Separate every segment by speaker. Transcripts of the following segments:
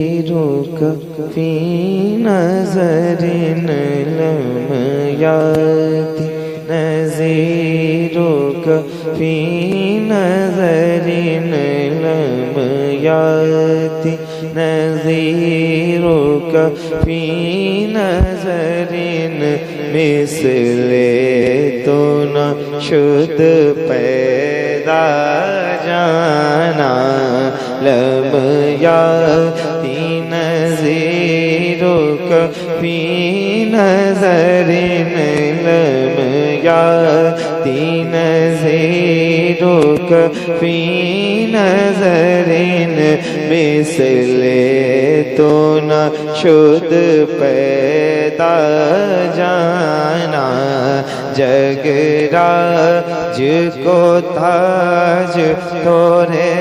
Speaker 1: रुक फी नज़रिन लम याति नज़ीरुक फी नज़रिन लम याति नज़ीरुक फी नज़रिन मिसले तो न शुद्ध पैदा जाना लम याति नज़ीरुक फी नज़रिन लम याति नज़ीरुक फी नज़रिन मिसले तो न शुद्ध पैदा जाना जगराज को ताज तोरे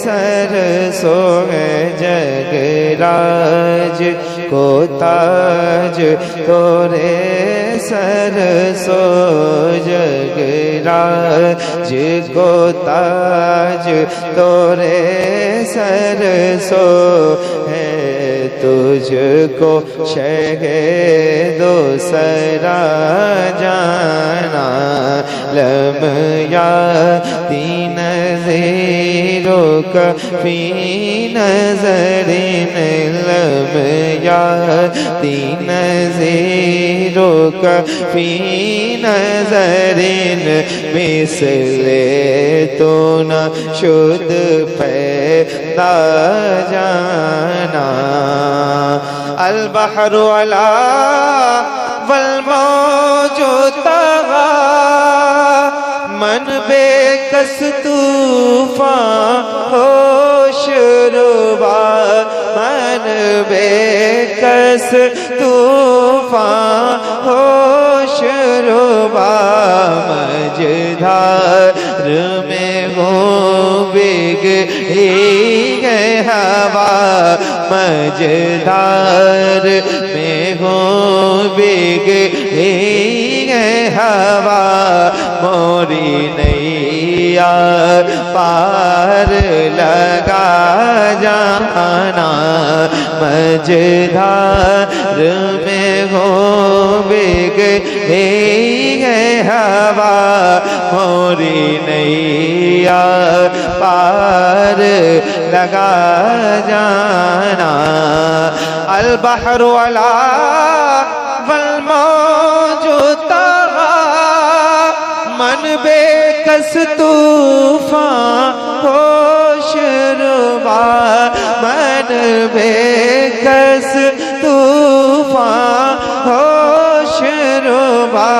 Speaker 1: सर सोए जगराज को ताज तोरे सर सो जगराज को ताज तोरे सर सो है तुझको शहदो सरा जाना लम याति नज़ीरुक फी नज़रिन लम याति नज़ीरुक फी नज़रिन मिसले तो न शुद्ध पैदा जाना अल बहरु अला वल मौजु तगा मन बेकस तूफान होश रुबा मन बेकस तूफान होश रुबा मझधार में हो बिगड़ी है हवा मझधार में हो बिगड़ी है हवा मोरी नैया पार लगा जाना मझधार में हो बिगड़ी है हवा मोरी नैया पार लगा जाना अल बहरु अला वल मौजु तगा मन बेकस तूफान होश रुबा मन बेकस तूफान होश रुबा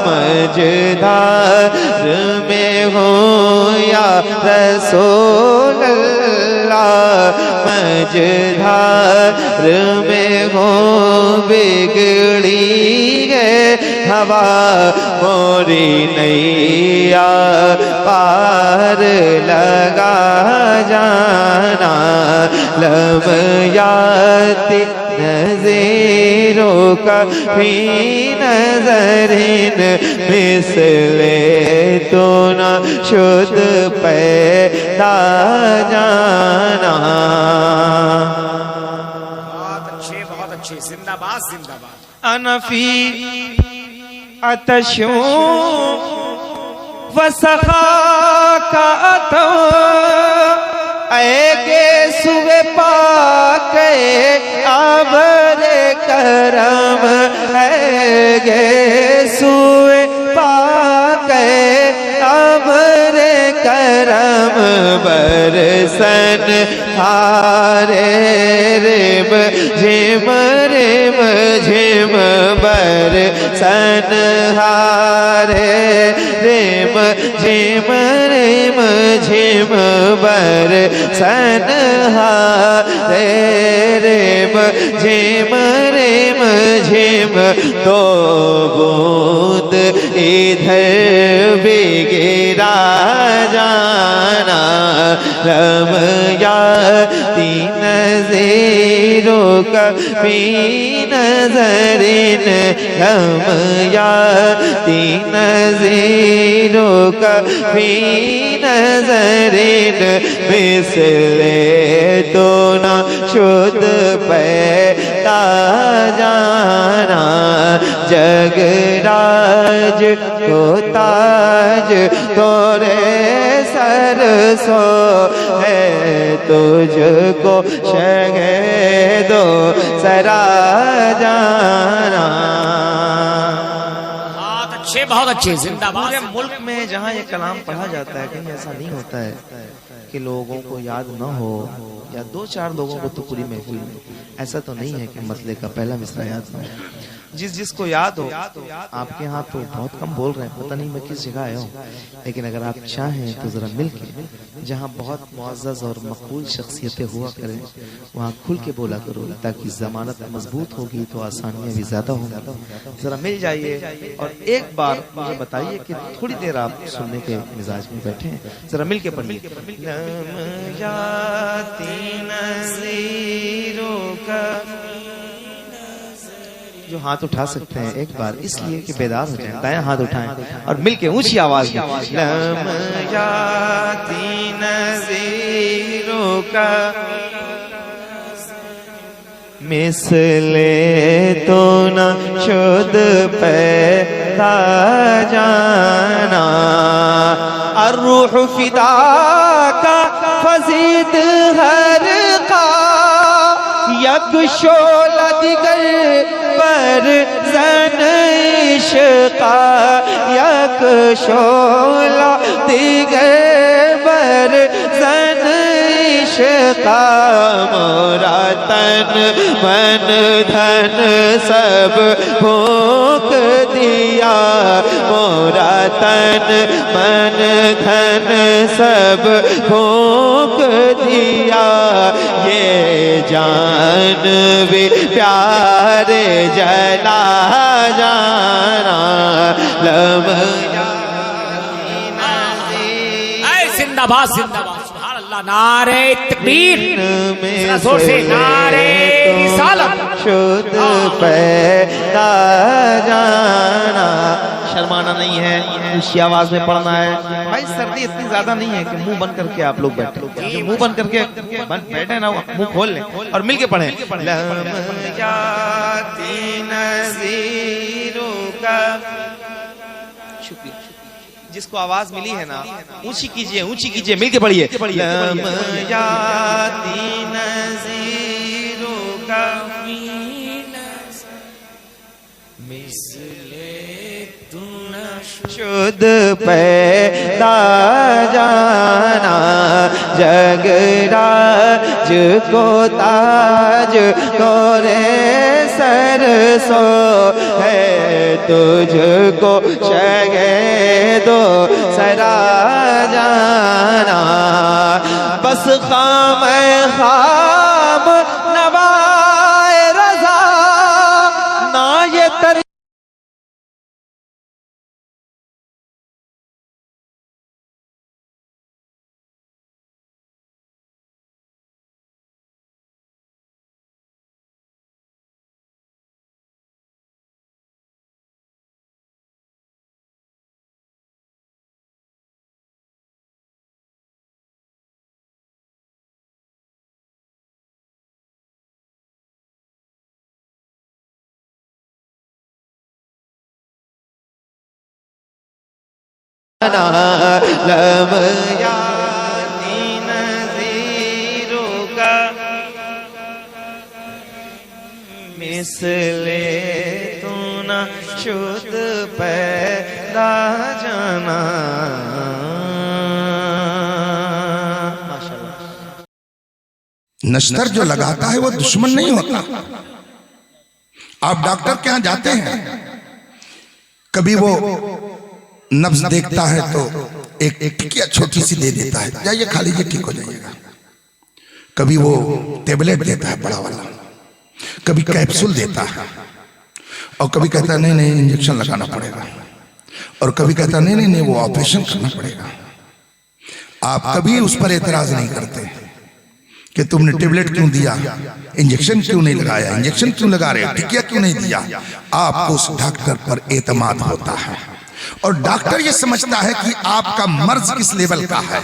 Speaker 1: मझधार में हो या रसूल अल्लाह मझधार में हो बिगड़ी है हवा मोरी नैया पार लगा जाना लम याति नज़ीरुक फी नज़रिन मिसले तो न शुद्ध पैदा जाना।
Speaker 2: बहुत अच्छे जिंदाबाद जिंदाबाद।
Speaker 1: अनफी अतशो वसखा का अतो ऐके सुबह पाके आबरे करम ऐगे सुबह पाके आबरे करम बरसन हारे रिम झिम रिम झिम बरसन हारे रिम झिम रिम झिम बरसन हारे रिम झिम रिम झिम तो बूंद इधर भी गिरा जाना लम याति नज़ीरुक कभी नजरिन हम याती नज़ीरों कभी नजरिन मिसले तो न शुद्ध पैदा जाना जगराज को ताज तोरे सर सो है तुझको शहदो सरा जाना।
Speaker 2: बहुत अच्छे जिंदाबाद।
Speaker 1: पूरे मुल्क में जहाँ ये कलाम पढ़ा जाता है कहीं ऐसा नहीं होता है कि लोगों को याद न हो या दो चार लोगों को तो पूरी महफिल में, ऐसा तो नहीं है कि मसले का पहला मिसरा याद हो। जिसको याद हो, आपके यहाँ तो बहुत कम बोल रहे हैं, पता नहीं मैं किस जगह आया हूँ, लेकिन अगर आप चाहें तो जरा मिल के जहाँ बहुत मुअज़्ज़ज़ और मकबूल शख्सियतें हुआ करें वहाँ खुल के बोला करो, ताकि जमानत मजबूत होगी तो आसानियाँ भी ज्यादा होंगी। जरा मिल जाइए और एक बार मुझे बताइए कि थोड़ी देर आप सुनने के मिजाज में बैठे हैं, जरा मिल के पढ़िए। जो हाथ उठा सकते हैं एक बार, इसलिए कि बेदार हो जाए, दायां हाथ उठाएं और मिलके ऊंची आवाज में लम जाती नज़ीरों का मिसले तो न शुद्ध पैदा जाना अर्रूह फिदा का फजीद हर का यक शोला दिगर पर जन इश्क़ा यक शोला दिगर पर जन इश्क़ा मोरा तन मन धन सब फूंक दिया मोरा तन मन धन सब फूंक दिया ये जान भी प्यारे जला जाना लम
Speaker 2: जिंदाबाद जिंदाबाद सुभान अल्लाह नारे तकबीर जोर से नारे रिसालत
Speaker 1: शुद्ध पैदा जाना। शर्माना नहीं है, ऊंची आवाज में पढ़ना है भाई। सर्दी इतनी ज्यादा नहीं है कि मुंह बंद करके आप लोग बैठे, जो मुंह बंद करके बैठे ना मुंह खोल लें और मिलके पढ़ें। लम जाती नज़ीरों का शुक्रिया। जिसको आवाज मिली है ना ऊंची कीजिए मिलके पढ़िए। लम जाती नज़ीरों का शुद्ध पैदा जाना जगराज को ताज तोरे सर सो है तुझको शहदो सरा जाना बस खाम नवाए रज़ा ना ये तर लम याती नज़ीरों का मिसले तू न शुद्ध पैदा जाना।
Speaker 3: नश्तर जो लगाता है वो दुश्मन नहीं होता। आप डॉक्टर के यहाँ जाते हैं, कभी वो नब्ज देखता है तो एक टिकिया छोटी सी दे देता है, जाइए खा लीजिए ठीक हो जाइएगा। कभी वो टेबलेट देता है बड़ा वाला, कभी कैप्सूल देता है, और कभी कहता है नहीं इंजेक्शन लगाना पड़ेगा, और कभी कहता है नहीं वो ऑपरेशन करना पड़ेगा। आप कभी उस पर एतराज नहीं करते कि तुमने टेबलेट क्यों दिया, इंजेक्शन क्यों नहीं लगाया, इंजेक्शन क्यों लगा रहे, टीका क्यों नहीं दिया, आपको उस डॉक्टर पर एतमाद होता है। और डॉक्टर ये समझता है कि आपका मर्ज किस लेवल का है,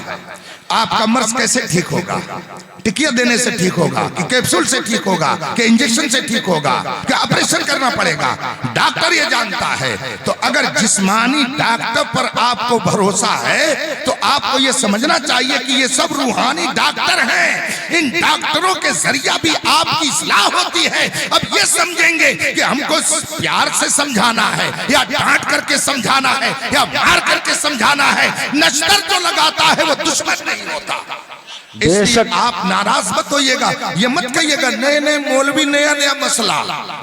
Speaker 3: आपका मर्ज कैसे ठीक होगा, टिकिया देने से ठीक होगा कि कैप्सूल से ठीक होगा कि इंजेक्शन से ठीक होगा कि ऑपरेशन करना पड़ेगा, डॉक्टर ये जानता है। तो अगर जिस्मानी डॉक्टर पर आपको भरोसा है तो आपको ये समझना चाहिए कि ये सब रूहानी डॉक्टर हैं। इन डॉक्टरों के जरिया भी आपकी इस्लाह होती है। अब ये समझेंगे कि हमको प्यार से समझाना है या डांट करके समझाना है या मार करके समझाना है। नश्तर जो लगाता है वो दुश्मन नहीं होता। इसलिए आप नाराज मत होइएगा, ये मत कहिएगा नए नए मौलवी नया नया मसला।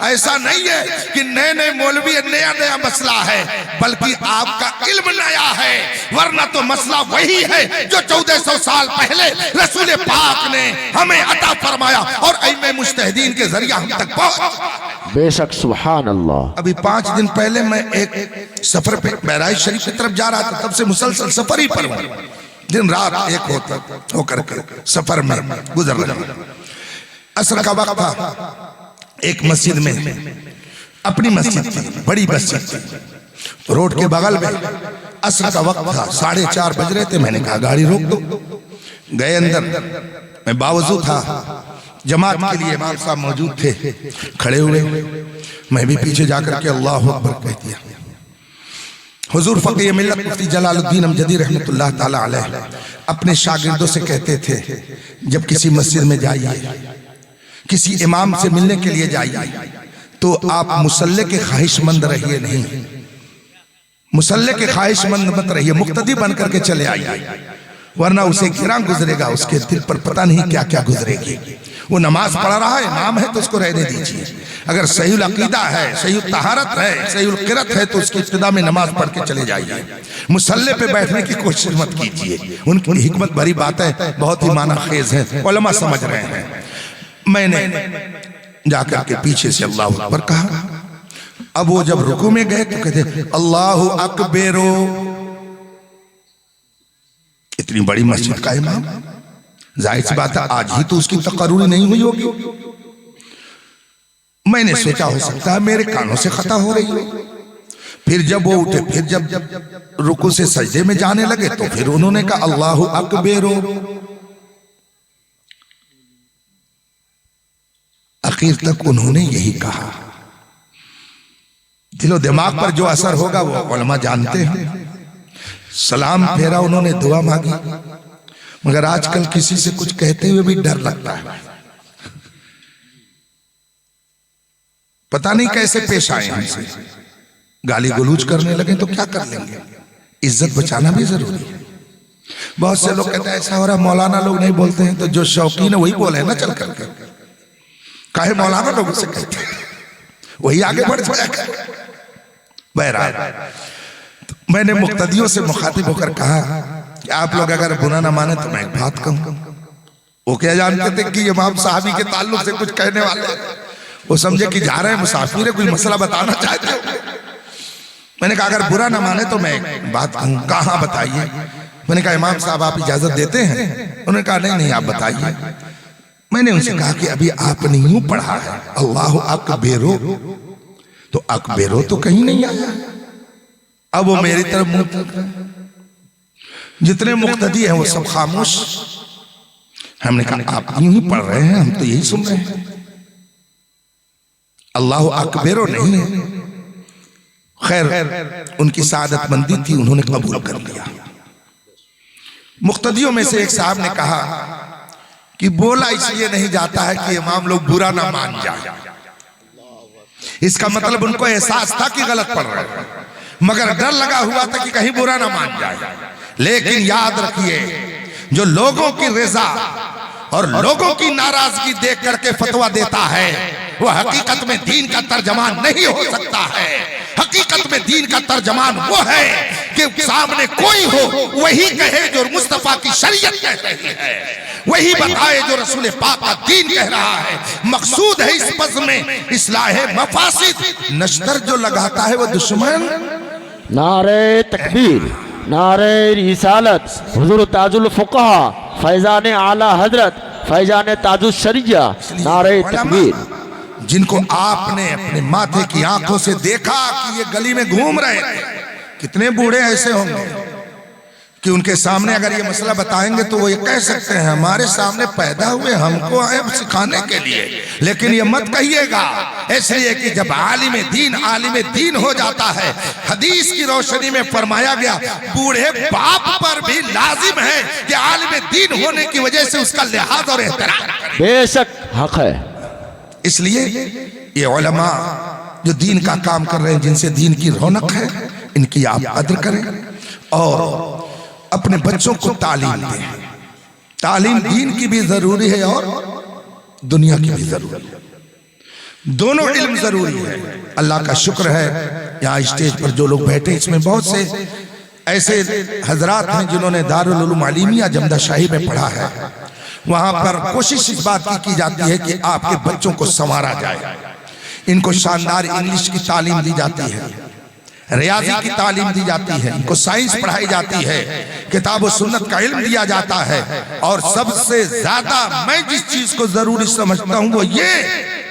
Speaker 3: ऐसा नहीं है कि नए नए मौलवी नया नया मसला है, बल्कि आपका इल्म नया है। वरना तो मसला वही है जो 1400 साल पहले रसूल पाक ने हमें अता फरमाया और इल्म मुज्तहिदीन के जरिए हम तक पहुंच।
Speaker 2: बेशक सुभान अल्लाह।
Speaker 3: अभी 5 दिन पहले मैं एक सफर पे बहराइच शरीफ की तरफ जा रहा था, तब से मुसलसल सफर ही पर हूं, दिन रात एक होकर के सफर में गुजर रहा। असर का वक्त था, एक मस्जिद में, अपनी मस्जिद थी, बड़ी मस्जिद थी, रोड के बगल में असर का वक्त था, 4:30 बज रहे थे। मैंने कहा गाड़ी रोक दो। गए अंदर, मैं बावजूद था, जमात के लिए इमाम साहब मौजूद थे, खड़े हुए, मैं भी पीछे जाकर के अल्लाह अकबर कह दिया। हुजूर फ़क़ीह मिल्लत मुफ्ती जलालुद्दीन अमजदी रहमतुल्लाह ताला अलैह अपने शागिर्दों से कहते थे, जब किसी मस्जिद में जाइए, किसी इमाम से मिलने के लिए जाइए, तो आप मुसल्ले के ख्वाहिशमंद रहिए नहीं, मुसल्ले के ख्वाहिशमंद मत रहिए, मुक्तदी बन करके चले आइए, वरना उसे गिरा गुजरेगा, उसके दिल पर पता नहीं क्या क्या गुजरेगी। वो नमाज पढ़ रहा है, इमाम है, तो उसको रहने दीजिए। अगर सही अकीदा है, सही तहारत है, सही किरत है, तो उसकी इब्तिदा में नमाज पढ़ के चले जाइए। मुसल्ले पे बैठने की कोशिश मत कीजिए। उनकी हिकमत भरी बात है, बहुत ही माना खेज है, उलमा समझ रहे हैं। मैंने जाकर के पीछे से अल्लाह अकबर कहा। अब वो जब रुकू में गए तो कहते अल्लाहु अकबरो। इतनी बड़ी मस्जिद का इमाम, जाहिर सी बात है आज ही तो उसकी तकर्रुरी नहीं हुई होगी। मैंने सोचा हो सकता है मेरे कानों से खता हो रही हो। फिर जब वो उठे, फिर जब रुकू से सजदे में जाने लगे, तो फिर उन्होंने कहा अल्लाहु अकबरो। आखिर तक उन्होंने यही कहा। दिलो दिमाग पर जो असर होगा वो उलमा जानते हैं। सलाम फेरा, उन्होंने दुआ मांगी, मगर आजकल किसी से कुछ कहते हुए भी डर लगता है। पता नहीं कैसे पेश आए हमसे, गाली गलूज करने लगे तो क्या कर लेंगे। इज्जत बचाना भी जरूरी है। बहुत से लोग कहते हैं ऐसा हो रहा, मौलाना लोग नहीं बोलते हैं, तो जो शौकीन है वही बोले ना चल करके। काहे मौलाना लोगों से कहते हैं, वही आगे बढ़ जाएगा। बहरहाल मैंने मुक्तदियों से मुखातिब होकर कहा कि आप लोग अगर बुरा ना माने तो मैं एक बात कहूं। वो क्या जानते थे कि इमाम साहबी के ताल्लुक से कुछ कहने वाले, वो समझे कि जा रहे हैं मुसाफिर है, कोई मसला बताना चाहते हो। मैंने कहा अगर बुरा ना माने तो मैं एक बात कहूं। कहा बताइए। मैंने कहा इमाम साहब आप इजाजत देते हैं? उन्होंने कहा नहीं नहीं आप बताइए। मैंने उनसे कहा कि अभी आपने यूं पढ़ा है अल्लाहु अकबरो, तो अकबरो तो कहीं नहीं आया। अब वो मेरी तरफ मुंह तक, जितने मुक्तदी हैं वो सब खामोश। हमने कहा आप यूं ही पढ़ रहे हैं, हम तो यही सुन रहे हैं, अल्लाहु अकबरो नहीं है। खैर उनकी सादतमंदी थी, उन्होंने कबूल कर लिया। मुक्तदियों में से एक साहब ने कहा कि बोला इसलिए नहीं जाता है कि इमाम लोग बुरा ना मान जाए। इसका मतलब उनको एहसास था कि गलत पढ़ रहे हैं, मगर डर लगा हुआ था कि कहीं बुरा ना मान जाए। लेकिन याद रखिए, जो लोगों की रज़ा और लोगों की नाराजगी देख करके फतवा देता है वो हकीकत में दीन का तर्जमान नहीं हो सकता है। हकीकत में दीन का तर्जमान वो है कि सामने कोई हो वही कहे जो मुस्तफा की शरीयत कह रही है, वही बताए जो रसूल पाक का दीन कह रहा है। मकसूद है इस बज़्म में इस्लाह मफासिद। नश्तर जो लगाता है वो दुश्मन।
Speaker 2: नारे तकबीर, नारे रिसालत, हुजूर ताजुल फुक़हा फैज़ान आला हजरत फैजान ताजुस शरिया नारे तकबीर।
Speaker 3: जिनको आपने अपने माथे की आंखों से देखा कि ये गली में घूम रहे थे, कितने बूढ़े ऐसे होंगे कि उनके सामने अगर ये मसला बताएंगे तो वो ये कह सकते हैं हमारे सामने पैदा हुए, हमको आए सिखाने के लिए। लेकिन ये मत कहिएगा, इसलिए कि जब आलिम दीन हो जाता है, हदीस की रोशनी में फरमाया गया बूढ़े बाप पर भी लाजिम है कि आलिम दीन होने की वजह से उसका लिहाज और एहतराम करें।
Speaker 2: बेशक हक है।
Speaker 3: इसलिए ये उलमा जो दीन का काम कर रहे हैं, जिनसे दीन की रौनक है, इनकी आप कद्र करें और अपने बच्चों को तालीम दें। तालीम दीन की भी जरूरी है और दुनिया की भी जरूरी है, दोनों इल्म जरूरी है। अल्लाह का शुक्र है यहाँ स्टेज पर जो लोग बैठे, इसमें बहुत से ऐसे हजरात हैं जिन्होंने दारुल उलूम अलीमिया जमदा शाही में पढ़ा है। वहां पर कोशिश इस बात की जाती है कि आपके बच्चों को संवारा जाए, इनको शानदार इंग्लिश की तालीम दी जाती है, रियाजी की तालीम दी जाती है, इनको साइंस पढ़ाई जाती है, किताब और सुन्नत का इल्म दिया जाता है। और सबसे ज्यादा मैं जिस चीज को जरूरी समझता हूं वो ये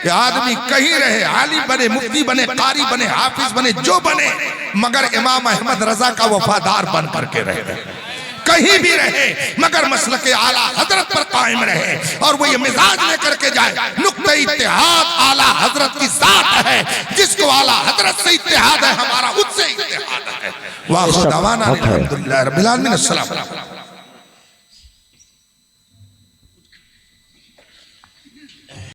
Speaker 3: कि आदमी कहीं रहे, आलिम बने, मुफ्ती बने, कारी बने, हाफिज बने, जो बने, मगर इमाम अहमद रजा का वफादार बन करके रहे। कहीं भी रहे मगर मसलक आला हजरत पर कायम रहे और वो ये मिजाज लेकर के जाए। नुक्ता इत्तेहाद आला हजरत की जात है, जिसको आला हजरत से इत्तेहाद है, हमारा उससे इत्तेहाद है। वाह खुदावाना अल्हम्दुलिल्लाह रब्बिल आलमीन। अस्सलाम।